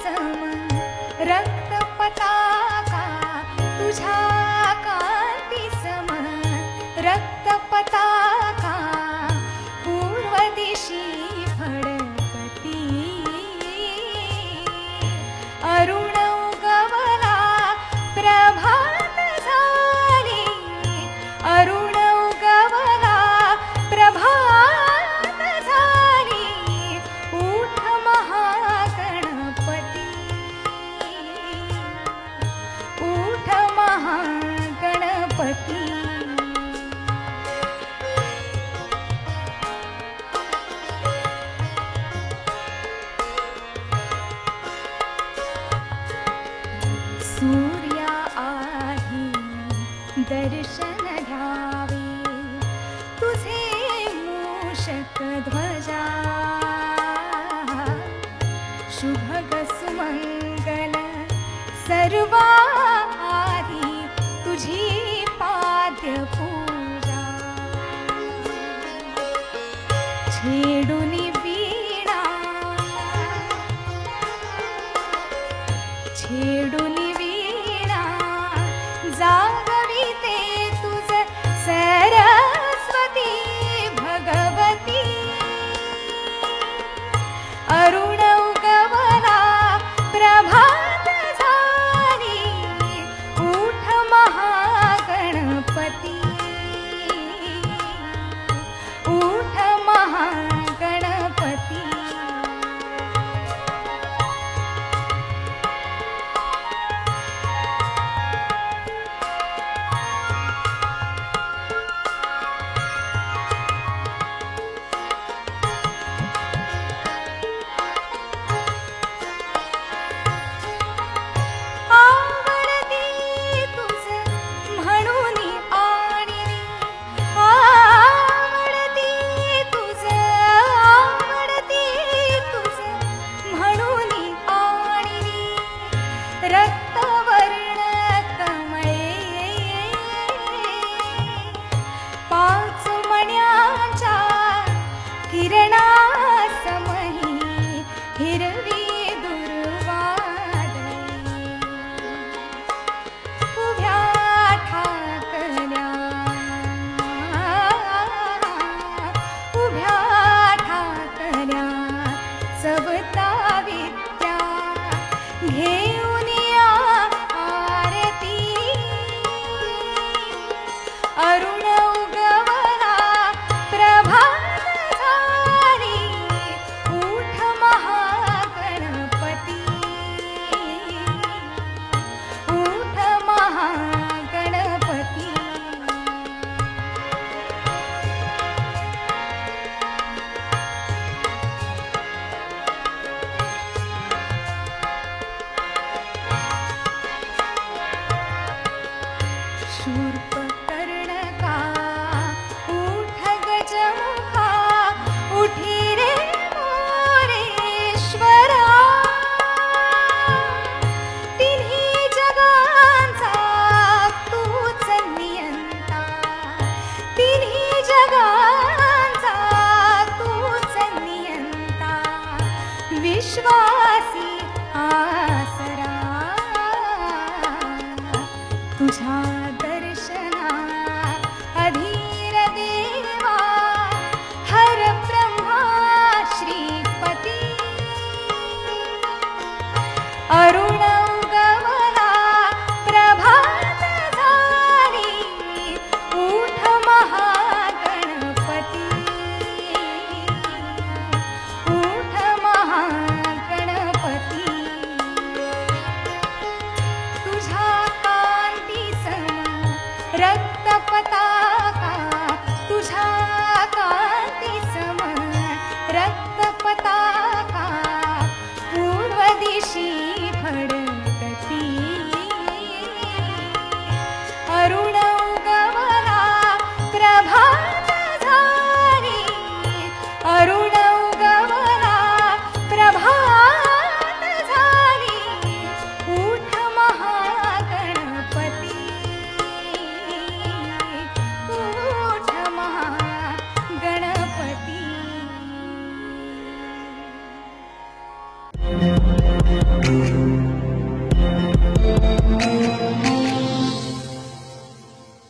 सम रक्त पताका तुझ्या कांती सम रक्त पताका पूर्व दिशी फडकती अरुण उगवला प्रभात झाली अरुण उगवला प्रभात झाली उठ महागणपती उठ महागणपती सूर्या आधी दर्शन घ्यावे तुझे मूषक ध्वजा शुभग सुमंगल सर्वा आधी तुझी पाद्य पूजा छेडुनी वीणा छेडुनी जागविते तुझ सरस्वती भगवती अरुण उगवला प्रभात झाली उठ महागणपती उठ महागणपती रक्तवर्ण कमळे पाच मण्याच्या किरणासमही हिरवी दुर्वादळे उभ्या ठाकल्या उभ्या ठाकल्या चवता विद्या घेऊन अरुण उगवला प्रभात झाली उठ महागणपती उठ महागणपती शूर्प उठी रे मोरेश्वरा तिन्ही जगांचा तूच नियंता तिन्ही जगांचा तूच नियंता विश्वासी आसरा तुझा